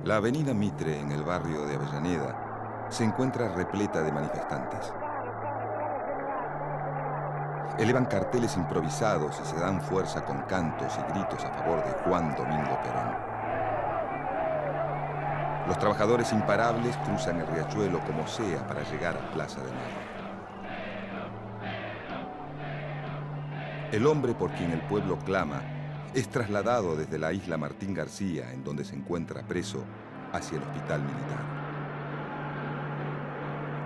La avenida Mitre, en el barrio de Avellaneda, se encuentra repleta de manifestantes. Elevan carteles improvisados y se dan fuerza con cantos y gritos a favor de Juan Domingo Perón. Los trabajadores imparables cruzan el riachuelo como sea para llegar a Plaza de Mayo. El hombre por quien el pueblo clama es trasladado desde la isla Martín García, en donde se encuentra preso, hacia el hospital militar.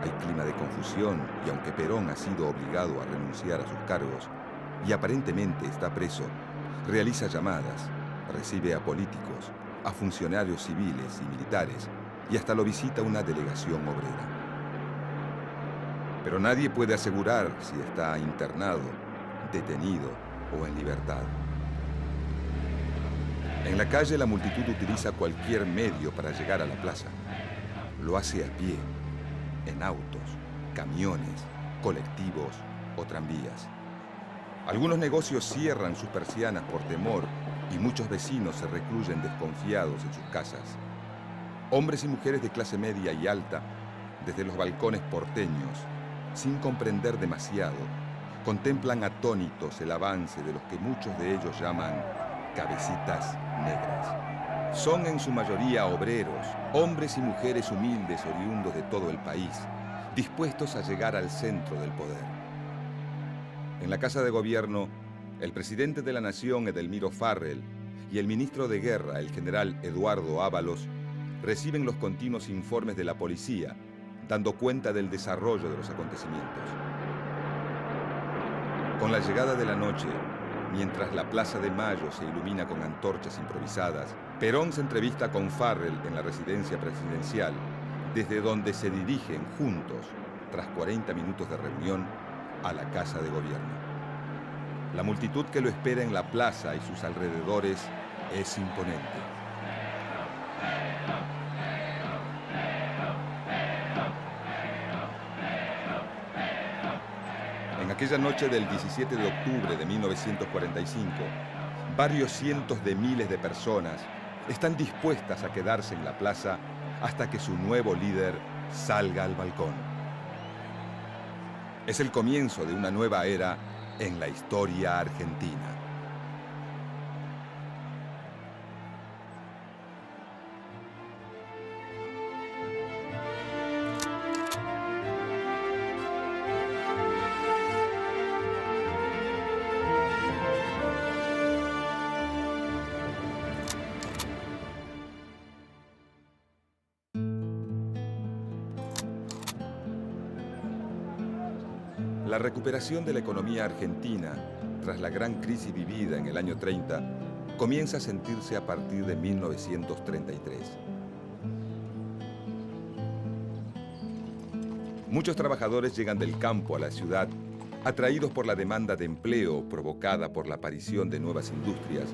Hay clima de confusión y aunque Perón ha sido obligado a renunciar a sus cargos y aparentemente está preso, realiza llamadas, recibe a políticos, a funcionarios civiles y militares y hasta lo visita una delegación obrera. Pero nadie puede asegurar si está internado, detenido o en libertad. En la calle la multitud utiliza cualquier medio para llegar a la plaza. Lo hace a pie, en autos, camiones, colectivos o tranvías. Algunos negocios cierran sus persianas por temor y muchos vecinos se recluyen desconfiados en sus casas. Hombres y mujeres de clase media y alta, desde los balcones porteños, sin comprender demasiado, contemplan atónitos el avance de los que muchos de ellos llaman cabecitas negras. Son en su mayoría obreros, hombres y mujeres humildes oriundos de todo el país, dispuestos a llegar al centro del poder. En la Casa de Gobierno, el presidente de la Nación, Edelmiro Farrell, y el ministro de Guerra, el general Eduardo Ábalos, reciben los continuos informes de la policía, dando cuenta del desarrollo de los acontecimientos. Con la llegada de la noche, mientras la Plaza de Mayo se ilumina con antorchas improvisadas, Perón se entrevista con Farrell en la residencia presidencial, desde donde se dirigen juntos, tras 40 minutos de reunión, a la Casa de Gobierno. La multitud que lo espera en la plaza y sus alrededores es imponente. En aquella noche del 17 de octubre de 1945, varios cientos de miles de personas están dispuestas a quedarse en la plaza hasta que su nuevo líder salga al balcón. Es el comienzo de una nueva era en la historia argentina. La recuperación de la economía argentina, tras la gran crisis vivida en el año 30, comienza a sentirse a partir de 1933. Muchos trabajadores llegan del campo a la ciudad, atraídos por la demanda de empleo provocada por la aparición de nuevas industrias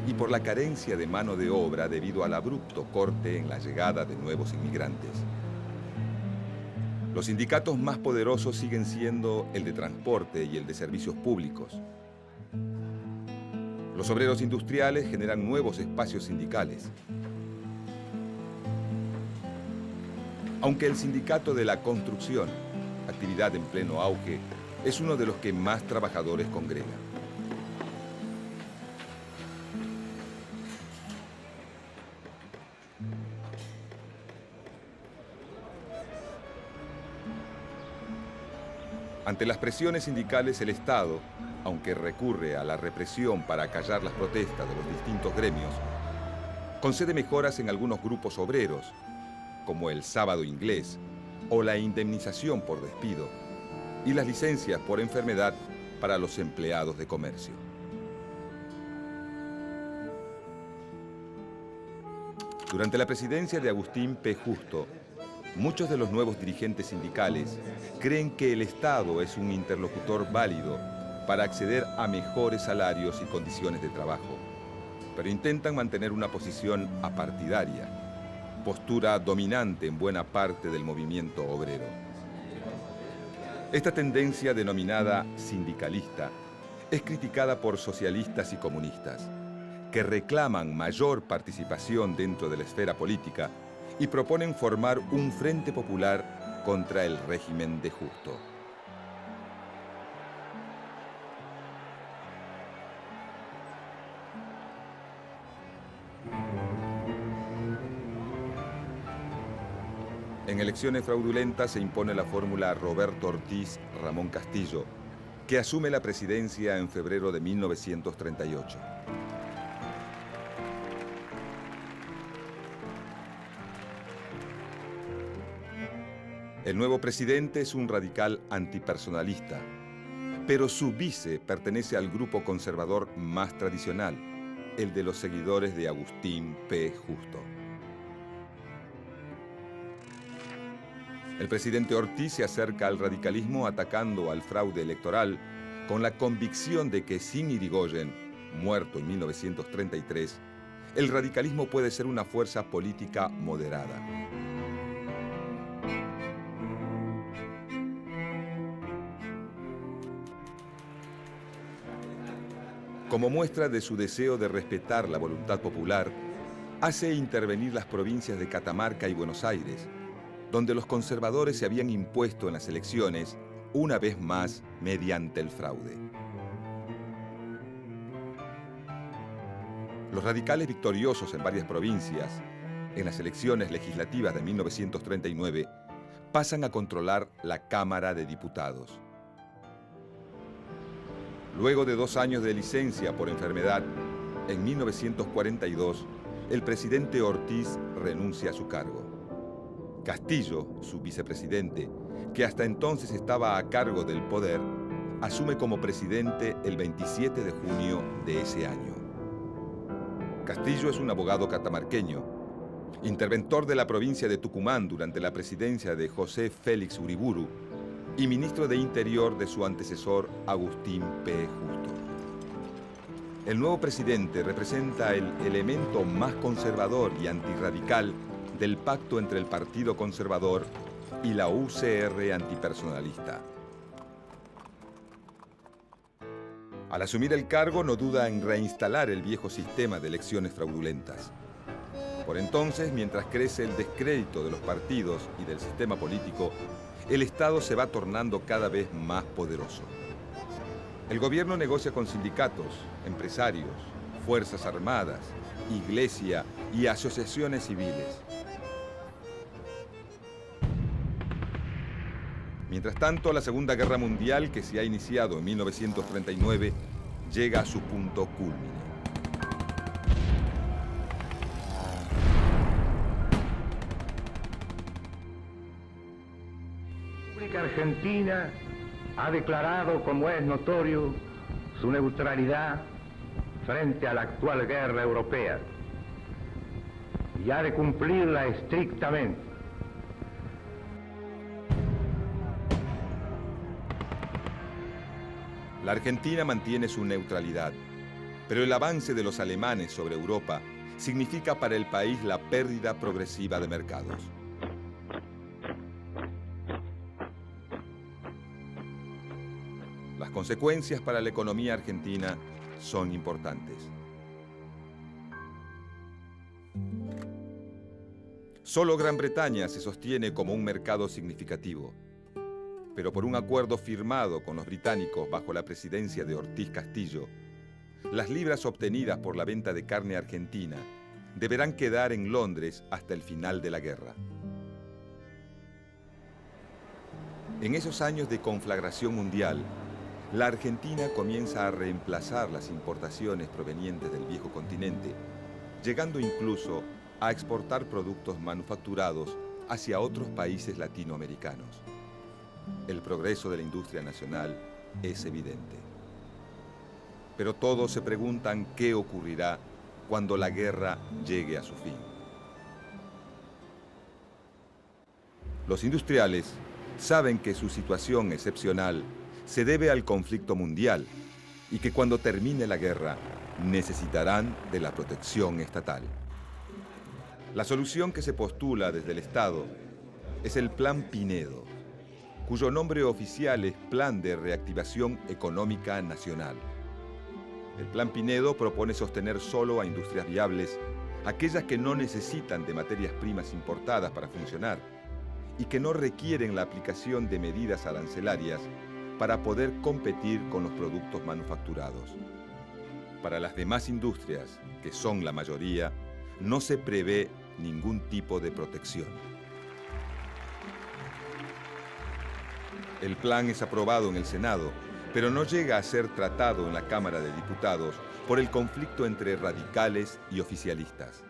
y por la carencia de mano de obra debido al abrupto corte en la llegada de nuevos inmigrantes. Los sindicatos más poderosos siguen siendo el de transporte y el de servicios públicos. Los obreros industriales generan nuevos espacios sindicales. Aunque el sindicato de la construcción, actividad en pleno auge, es uno de los que más trabajadores congrega. Ante las presiones sindicales, el Estado, aunque recurre a la represión para acallar las protestas de los distintos gremios, concede mejoras en algunos grupos obreros, como el sábado inglés o la indemnización por despido, y las licencias por enfermedad para los empleados de comercio. Durante la presidencia de Agustín P. Justo, muchos de los nuevos dirigentes sindicales creen que el Estado es un interlocutor válido para acceder a mejores salarios y condiciones de trabajo, pero intentan mantener una posición apartidaria, postura dominante en buena parte del movimiento obrero. Esta tendencia, denominada sindicalista, es criticada por socialistas y comunistas, que reclaman mayor participación dentro de la esfera política y proponen formar un frente popular contra el régimen de Justo. En elecciones fraudulentas se impone la fórmula Roberto Ortiz-Ramón Castillo, que asume la presidencia en febrero de 1938. El nuevo presidente es un radical antipersonalista, pero su vice pertenece al grupo conservador más tradicional, el de los seguidores de Agustín P. Justo. El presidente Ortiz se acerca al radicalismo atacando al fraude electoral con la convicción de que sin Irigoyen, muerto en 1933, el radicalismo puede ser una fuerza política moderada. Como muestra de su deseo de respetar la voluntad popular, hace intervenir las provincias de Catamarca y Buenos Aires, donde los conservadores se habían impuesto en las elecciones, una vez más mediante el fraude. Los radicales victoriosos en varias provincias, en las elecciones legislativas de 1939, pasan a controlar la Cámara de Diputados. Luego de 2 años de licencia por enfermedad, en 1942, el presidente Ortiz renuncia a su cargo. Castillo, su vicepresidente, que hasta entonces estaba a cargo del poder, asume como presidente el 27 de junio de ese año. Castillo es un abogado catamarqueño, interventor de la provincia de Tucumán durante la presidencia de José Félix Uriburu y ministro de Interior de su antecesor Agustín P. Justo. El nuevo presidente representa el elemento más conservador y antirradical del pacto entre el Partido Conservador y la UCR antipersonalista. Al asumir el cargo no duda en reinstalar el viejo sistema de elecciones fraudulentas. Por entonces, mientras crece el descrédito de los partidos y del sistema político, el Estado se va tornando cada vez más poderoso. El gobierno negocia con sindicatos, empresarios, fuerzas armadas, iglesia y asociaciones civiles. Mientras tanto, la Segunda Guerra Mundial, que se ha iniciado en 1939, llega a su punto cúlmine. La República Argentina ha declarado, como es notorio, su neutralidad frente a la actual guerra europea y ha de cumplirla estrictamente. La Argentina mantiene su neutralidad, pero el avance de los alemanes sobre Europa significa para el país la pérdida progresiva de mercados. Las consecuencias para la economía argentina son importantes. Solo Gran Bretaña se sostiene como un mercado significativo, pero por un acuerdo firmado con los británicos bajo la presidencia de Ortiz Castillo, las libras obtenidas por la venta de carne argentina deberán quedar en Londres hasta el final de la guerra. En esos años de conflagración mundial, la Argentina comienza a reemplazar las importaciones provenientes del viejo continente, llegando incluso a exportar productos manufacturados hacia otros países latinoamericanos. El progreso de la industria nacional es evidente. Pero todos se preguntan qué ocurrirá cuando la guerra llegue a su fin. Los industriales saben que su situación excepcional se debe al conflicto mundial y que cuando termine la guerra necesitarán de la protección estatal. La solución que se postula desde el Estado es el Plan Pinedo, cuyo nombre oficial es Plan de Reactivación Económica Nacional. El Plan Pinedo propone sostener solo a industrias viables, aquellas que no necesitan de materias primas importadas para funcionar y que no requieren la aplicación de medidas arancelarias para poder competir con los productos manufacturados. Para las demás industrias, que son la mayoría, no se prevé ningún tipo de protección. El plan es aprobado en el Senado, pero no llega a ser tratado en la Cámara de Diputados por el conflicto entre radicales y oficialistas.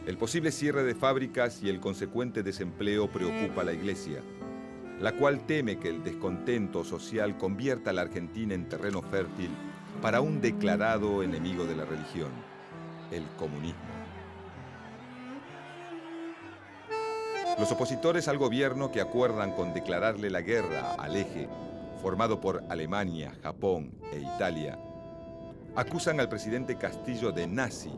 El posible cierre de fábricas y el consecuente desempleo preocupa a la Iglesia, la cual teme que el descontento social convierta a la Argentina en terreno fértil para un declarado enemigo de la religión, el comunismo. Los opositores al gobierno que acuerdan con declararle la guerra al eje, formado por Alemania, Japón e Italia, acusan al presidente Castillo de nazi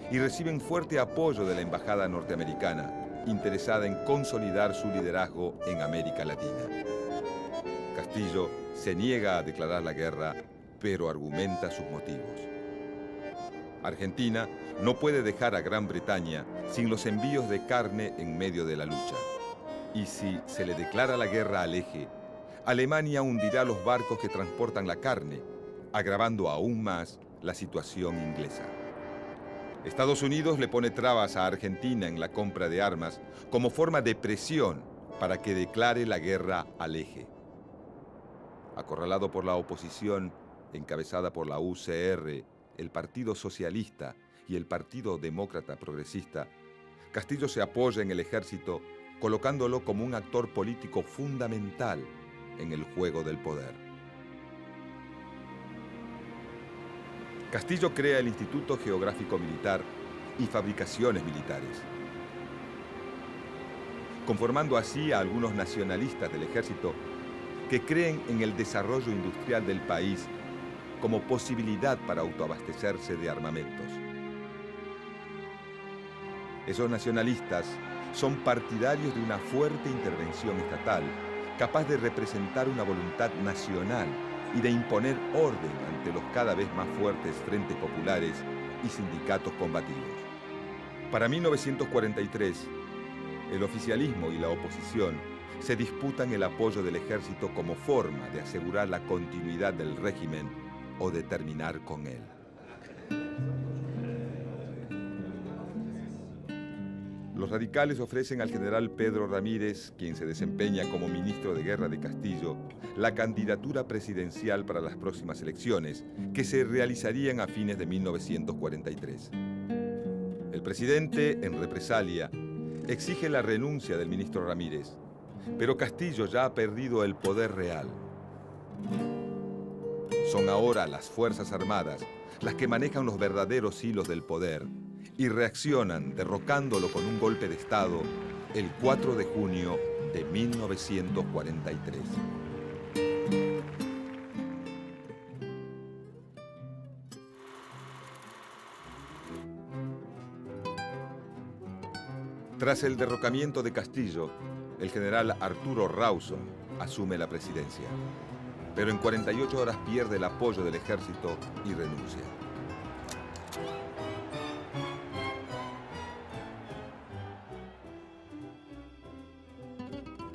y reciben fuerte apoyo de la embajada norteamericana, interesada en consolidar su liderazgo en América Latina. Castillo se niega a declarar la guerra, pero argumenta sus motivos. Argentina no puede dejar a Gran Bretaña sin los envíos de carne en medio de la lucha. Y si se le declara la guerra al eje, Alemania hundirá los barcos que transportan la carne, agravando aún más la situación inglesa. Estados Unidos le pone trabas a Argentina en la compra de armas como forma de presión para que declare la guerra al eje. Acorralado por la oposición, encabezada por la UCR, el Partido Socialista y el Partido Demócrata Progresista, Castillo se apoya en el ejército, colocándolo como un actor político fundamental en el juego del poder. Castillo crea el Instituto Geográfico Militar y fabricaciones militares, conformando así a algunos nacionalistas del ejército que creen en el desarrollo industrial del país como posibilidad para autoabastecerse de armamentos. Esos nacionalistas son partidarios de una fuerte intervención estatal, capaz de representar una voluntad nacional y de imponer orden ante los cada vez más fuertes frentes populares y sindicatos combativos. Para 1943, el oficialismo y la oposición se disputan el apoyo del ejército como forma de asegurar la continuidad del régimen o de terminar con él. Los radicales ofrecen al general Pedro Ramírez, quien se desempeña como ministro de Guerra de Castillo, la candidatura presidencial para las próximas elecciones, que se realizarían a fines de 1943. El presidente, en represalia, exige la renuncia del ministro Ramírez, pero Castillo ya ha perdido el poder real. Son ahora las Fuerzas Armadas las que manejan los verdaderos hilos del poder y reaccionan derrocándolo con un golpe de Estado el 4 de junio de 1943. Tras el derrocamiento de Castillo, el general Arturo Rawson asume la presidencia, pero en 48 horas pierde el apoyo del ejército y renuncia.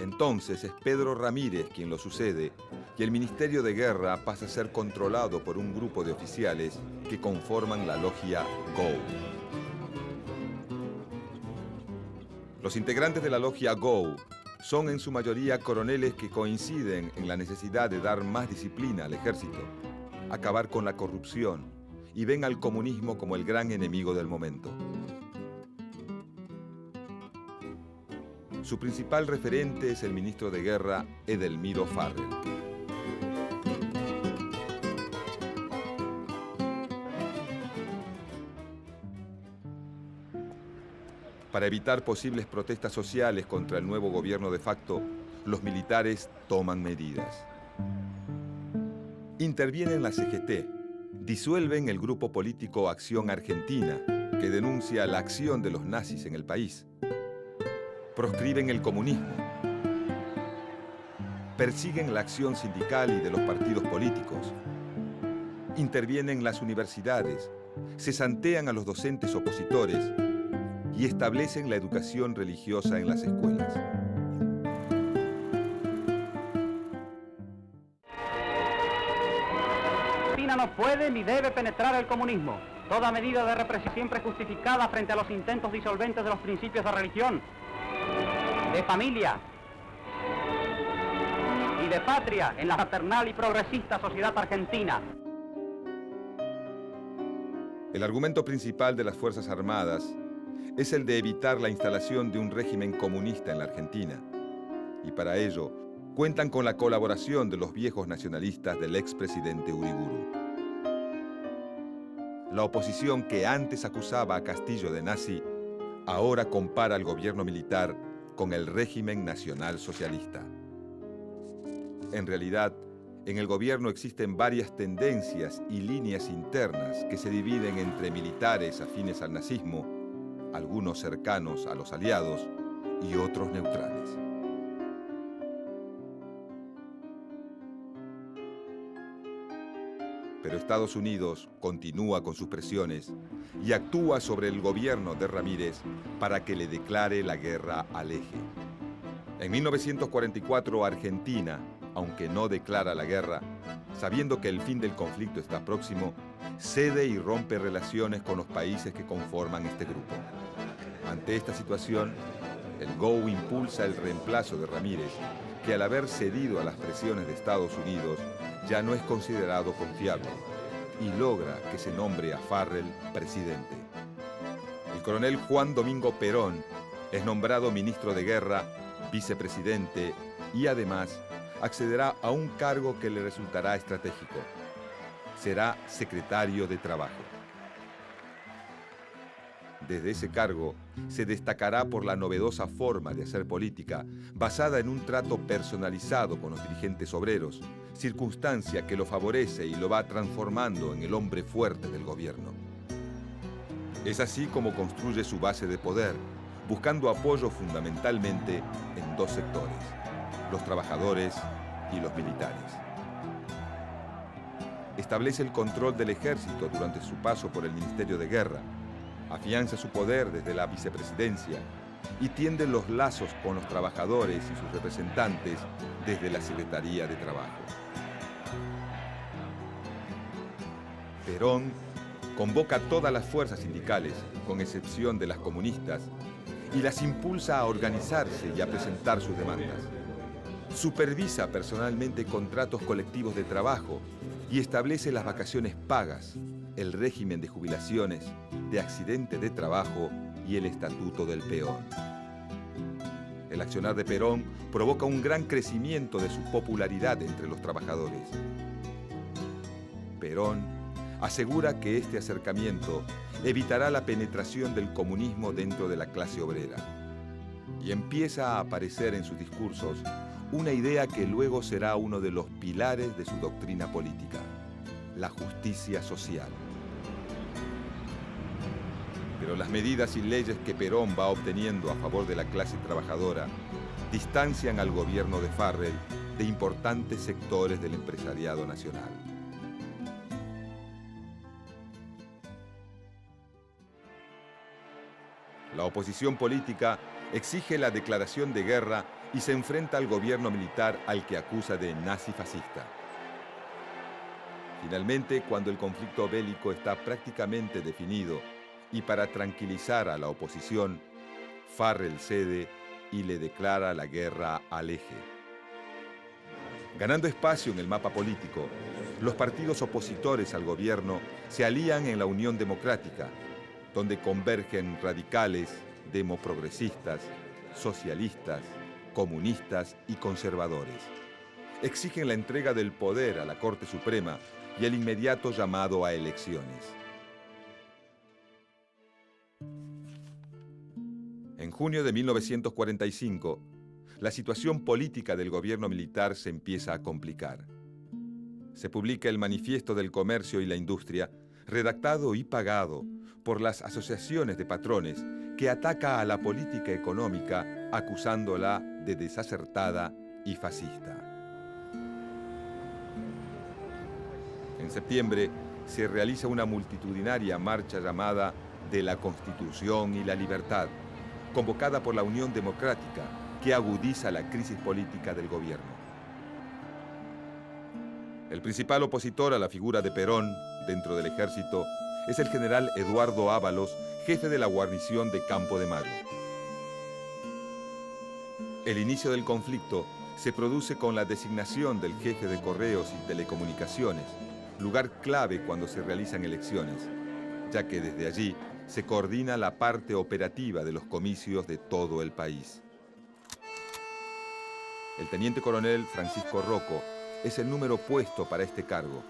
Entonces es Pedro Ramírez quien lo sucede y el Ministerio de Guerra pasa a ser controlado por un grupo de oficiales que conforman la logia GO. Los integrantes de la logia GO son en su mayoría coroneles que coinciden en la necesidad de dar más disciplina al ejército, acabar con la corrupción y ven al comunismo como el gran enemigo del momento. Su principal referente es el ministro de Guerra, Edelmiro Farrell. Para evitar posibles protestas sociales contra el nuevo gobierno de facto, los militares toman medidas. Intervienen la CGT, disuelven el grupo político Acción Argentina, que denuncia la acción de los nazis en el país. Proscriben el comunismo. Persiguen la acción sindical y de los partidos políticos. intervienen las universidades, cesantean a los docentes opositores y establecen la educación religiosa en las escuelas. Argentina no puede ni debe penetrar el comunismo. Toda medida de represión siempre justificada frente a los intentos disolventes de los principios de religión, de familia y de patria en la fraternal y progresista sociedad argentina. El argumento principal de las Fuerzas Armadas es el de evitar la instalación de un régimen comunista en la Argentina. Y para ello, cuentan con la colaboración de los viejos nacionalistas del expresidente Uriburu. La oposición que antes acusaba a Castillo de nazi, ahora compara al gobierno militar con el régimen nacional socialista. En realidad, en el gobierno existen varias tendencias y líneas internas que se dividen entre militares afines al nazismo, algunos cercanos a los aliados y otros neutrales. Pero Estados Unidos continúa con sus presiones y actúa sobre el gobierno de Ramírez para que le declare la guerra al eje. En 1944, Argentina, aunque no declara la guerra, sabiendo que el fin del conflicto está próximo, cede y rompe relaciones con los países que conforman este grupo. Ante esta situación, el GO impulsa el reemplazo de Ramírez, que al haber cedido a las presiones de Estados Unidos, ya no es considerado confiable, y logra que se nombre a Farrell presidente. El coronel Juan Domingo Perón es nombrado ministro de Guerra, vicepresidente y además accederá a un cargo que le resultará estratégico. Será secretario de Trabajo. Desde ese cargo se destacará por la novedosa forma de hacer política, basada en un trato personalizado con los dirigentes obreros, circunstancia que lo favorece y lo va transformando en el hombre fuerte del gobierno. Es así como construye su base de poder, buscando apoyo fundamentalmente en dos sectores: los trabajadores y los militares. Establece el control del ejército durante su paso por el Ministerio de Guerra, afianza su poder desde la vicepresidencia y tiende los lazos con los trabajadores y sus representantes desde la Secretaría de Trabajo. Perón convoca a todas las fuerzas sindicales, con excepción de las comunistas, y las impulsa a organizarse y a presentar sus demandas. Supervisa personalmente contratos colectivos de trabajo y establece las vacaciones pagas, el régimen de jubilaciones, de accidente de trabajo y el estatuto del peón. El accionar de Perón provoca un gran crecimiento de su popularidad entre los trabajadores. Perón asegura que este acercamiento evitará la penetración del comunismo dentro de la clase obrera. Y empieza a aparecer en sus discursos una idea que luego será uno de los pilares de su doctrina política: la justicia social. Pero las medidas y leyes que Perón va obteniendo a favor de la clase trabajadora distancian al gobierno de Farrell de importantes sectores del empresariado nacional. La oposición política exige la declaración de guerra y se enfrenta al gobierno militar al que acusa de nazi-fascista. Finalmente, cuando el conflicto bélico está prácticamente definido y para tranquilizar a la oposición, Farrell cede y le declara la guerra al eje. Ganando espacio en el mapa político, los partidos opositores al gobierno se alían en la Unión Democrática, donde convergen radicales, demoprogresistas, socialistas, comunistas y conservadores. Exigen la entrega del poder a la Corte Suprema y el inmediato llamado a elecciones. En junio de 1945, la situación política del gobierno militar se empieza a complicar. Se publica el Manifiesto del Comercio y la Industria, redactado y pagado por las asociaciones de patrones, que ataca a la política económica acusándola de desacertada y fascista. En septiembre, se realiza una multitudinaria marcha llamada de la Constitución y la Libertad, convocada por la Unión Democrática, que agudiza la crisis política del gobierno. El principal opositor a la figura de Perón dentro del ejército es el general Eduardo Ábalos, jefe de la guarnición de Campo de Mayo. El inicio del conflicto se produce con la designación del jefe de Correos y Telecomunicaciones, lugar clave cuando se realizan elecciones, ya que desde allí se coordina la parte operativa de los comicios de todo el país. El teniente coronel Francisco Rocco es el número puesto para este cargo,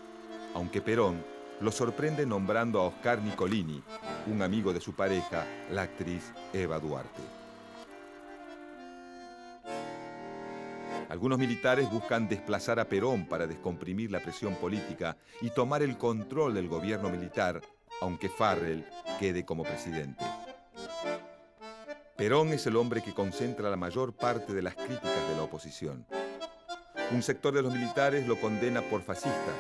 aunque Perón lo sorprende nombrando a Oscar Nicolini, un amigo de su pareja, la actriz Eva Duarte. Algunos militares buscan desplazar a Perón para descomprimir la presión política y tomar el control del gobierno militar, aunque Farrell quede como presidente. Perón es el hombre que concentra la mayor parte de las críticas de la oposición. Un sector de los militares lo condena por fascista.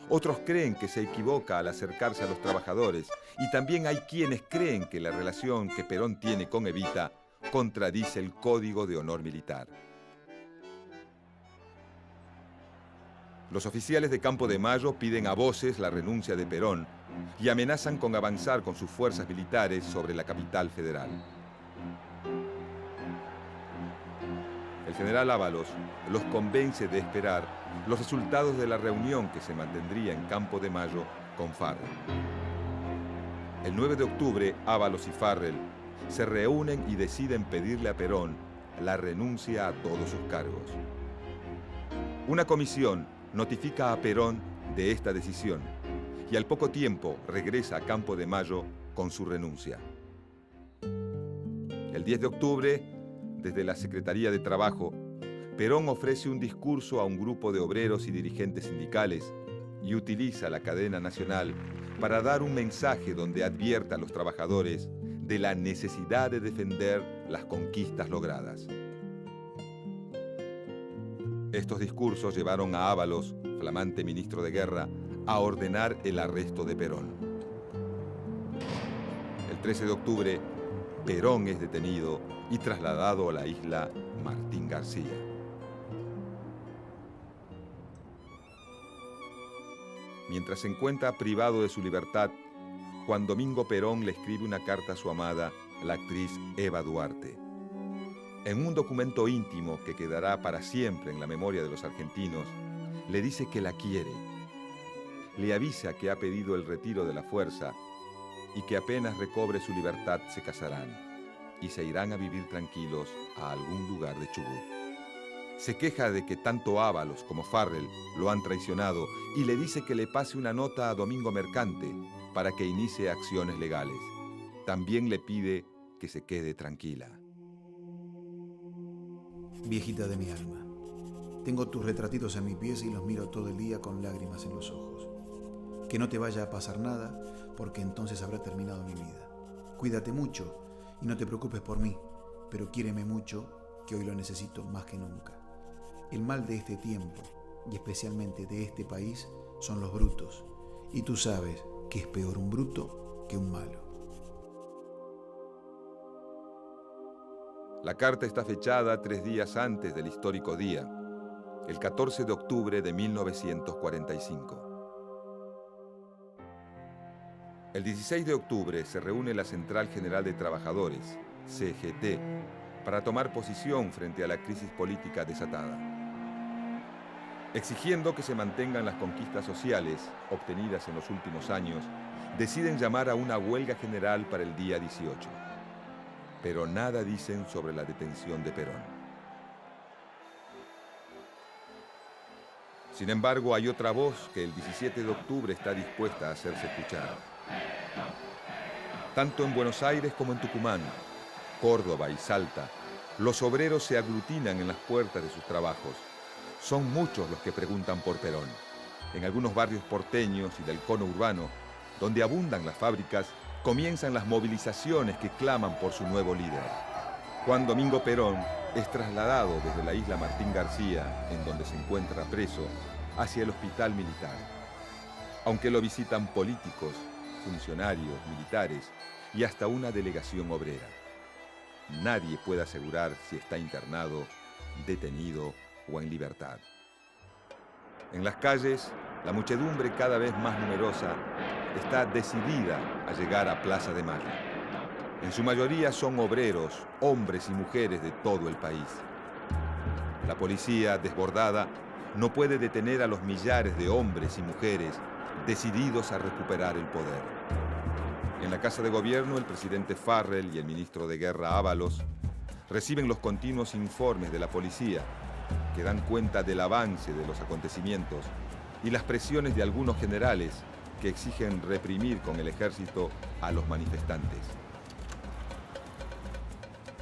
Otros creen que se equivoca al acercarse a los trabajadores, y también hay quienes creen que la relación que Perón tiene con Evita contradice el Código de Honor Militar. Los oficiales de Campo de Mayo piden a voces la renuncia de Perón y amenazan con avanzar con sus fuerzas militares sobre la capital federal. El general Ábalos los convence de esperar los resultados de la reunión que se mantendría en Campo de Mayo con Farrell. El 9 de octubre, Ábalos y Farrell se reúnen y deciden pedirle a Perón la renuncia a todos sus cargos. Una comisión notifica a Perón de esta decisión y al poco tiempo regresa a Campo de Mayo con su renuncia. El 10 de octubre, desde la Secretaría de Trabajo, Perón ofrece un discurso a un grupo de obreros y dirigentes sindicales y utiliza la cadena nacional para dar un mensaje donde advierta a los trabajadores de la necesidad de defender las conquistas logradas. Estos discursos llevaron a Ábalos, flamante ministro de Guerra, a ordenar el arresto de Perón. El 13 de octubre, Perón es detenido y trasladado a la isla Martín García. Mientras se encuentra privado de su libertad, Juan Domingo Perón le escribe una carta a su amada, la actriz Eva Duarte. En un documento íntimo que quedará para siempre en la memoria de los argentinos, le dice que la quiere. Le avisa que ha pedido el retiro de la fuerza y que apenas recobre su libertad se casarán y se irán a vivir tranquilos a algún lugar de Chubut. Se queja de que tanto Ábalos como Farrell lo han traicionado y le dice que le pase una nota a Domingo Mercante para que inicie acciones legales. También le pide que se quede tranquila. Viejita de mi alma, tengo tus retratitos en mis pies y los miro todo el día con lágrimas en los ojos. Que no te vaya a pasar nada, porque entonces habrá terminado mi vida. Cuídate mucho y no te preocupes por mí, pero quiéreme mucho, que hoy lo necesito más que nunca. El mal de este tiempo, y especialmente de este país, son los brutos, y tú sabes que es peor un bruto que un malo. La carta está fechada 3 días antes del histórico día, el 14 de octubre de 1945. El 16 de octubre se reúne la Central General de Trabajadores, CGT, para tomar posición frente a la crisis política desatada. Exigiendo que se mantengan las conquistas sociales obtenidas en los últimos años, deciden llamar a una huelga general para el día 18. Pero nada dicen sobre la detención de Perón. Sin embargo, hay otra voz que el 17 de octubre está dispuesta a hacerse escuchar. Tanto en Buenos Aires como en Tucumán, Córdoba y Salta, los obreros se aglutinan en las puertas de sus trabajos. Son muchos los que preguntan por Perón. En algunos barrios porteños y del cono urbano, donde abundan las fábricas, comienzan las movilizaciones que claman por su nuevo líder. Juan Domingo Perón es trasladado desde la isla Martín García, en donde se encuentra preso, hacia el hospital militar. aunque lo visitan políticos, funcionarios, militares y hasta una delegación obrera. Nadie puede asegurar si está internado, detenido o en libertad. En las calles, la muchedumbre cada vez más numerosa está decidida a llegar a Plaza de Mayo. En su mayoría son obreros, hombres y mujeres de todo el país. La policía, desbordada, no puede detener a los millares de hombres y mujeres decididos a recuperar el poder. En la Casa de Gobierno, el presidente Farrell y el ministro de Guerra Ábalos reciben los continuos informes de la policía que dan cuenta del avance de los acontecimientos y las presiones de algunos generales que exigen reprimir con el ejército a los manifestantes.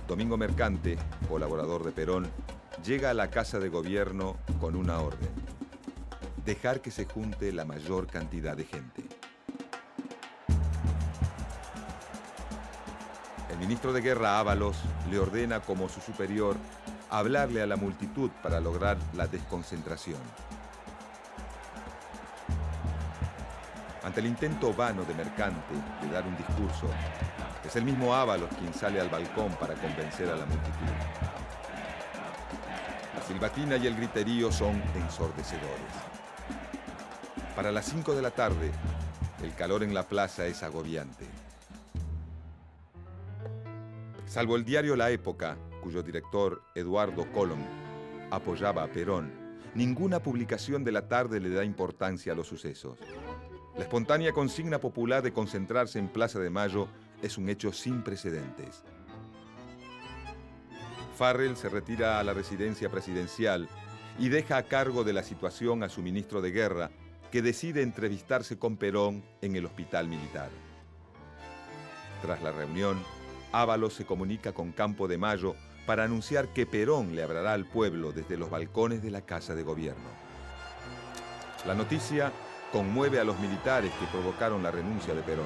Domingo Mercante, colaborador de Perón, llega a la Casa de Gobierno con una orden: dejar que se junte la mayor cantidad de gente. El ministro de Guerra Ábalos le ordena como su superior hablarle a la multitud para lograr la desconcentración. Ante el intento vano de Mercante de dar un discurso, es el mismo Ábalos quien sale al balcón para convencer a la multitud. La silbatina y el griterío son ensordecedores. Para las 5 de la tarde, el calor en la plaza es agobiante. Salvo el diario La Época, cuyo director, Eduardo Colom, apoyaba a Perón, ninguna publicación de la tarde le da importancia a los sucesos. La espontánea consigna popular de concentrarse en Plaza de Mayo es un hecho sin precedentes. Farrell se retira a la residencia presidencial y deja a cargo de la situación a su ministro de Guerra, que decide entrevistarse con Perón en el hospital militar. Tras la reunión, Ábalos se comunica con Campo de Mayo para anunciar que Perón le hablará al pueblo desde los balcones de la Casa de Gobierno. La noticia conmueve a los militares que provocaron la renuncia de Perón,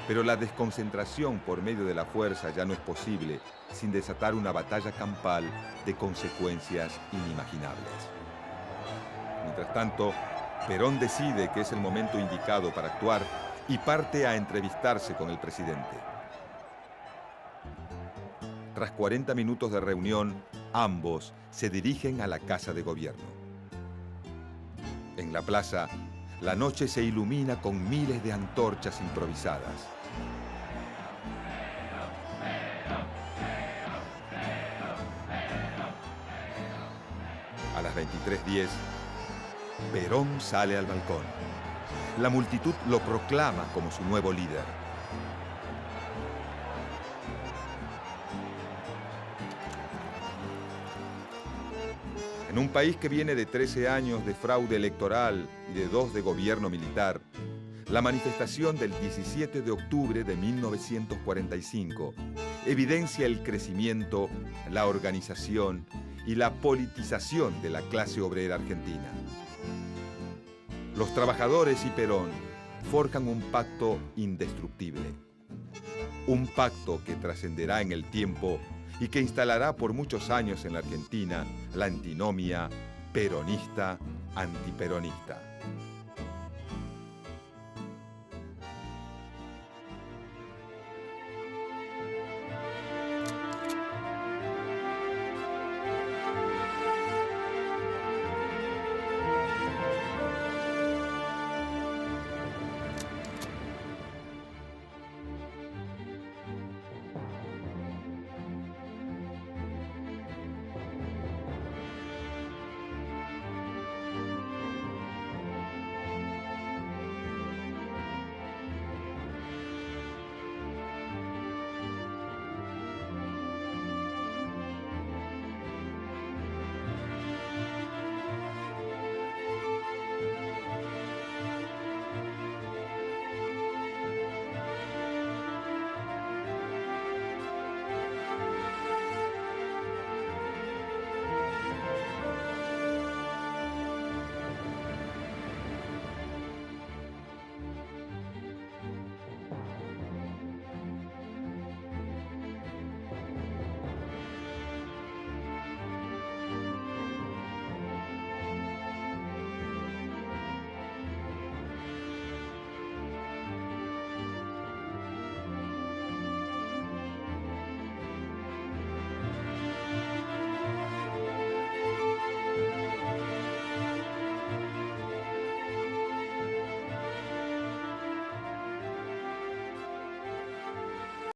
pero la desconcentración por medio de la fuerza ya no es posible sin desatar una batalla campal de consecuencias inimaginables. Mientras tanto, Perón decide que es el momento indicado para actuar y parte a entrevistarse con el presidente. Tras 40 minutos de reunión, ambos se dirigen a la Casa de Gobierno. En la plaza, la noche se ilumina con miles de antorchas improvisadas. A las 23:10, Perón sale al balcón. La multitud lo proclama como su nuevo líder. En un país que viene de 13 años de fraude electoral y de 2 de gobierno militar, la manifestación del 17 de octubre de 1945 evidencia el crecimiento, la organización y la politización de la clase obrera argentina. Los trabajadores y Perón forjan un pacto indestructible. Un pacto que trascenderá en el tiempo y que instalará por muchos años en la Argentina la antinomia peronista-antiperonista.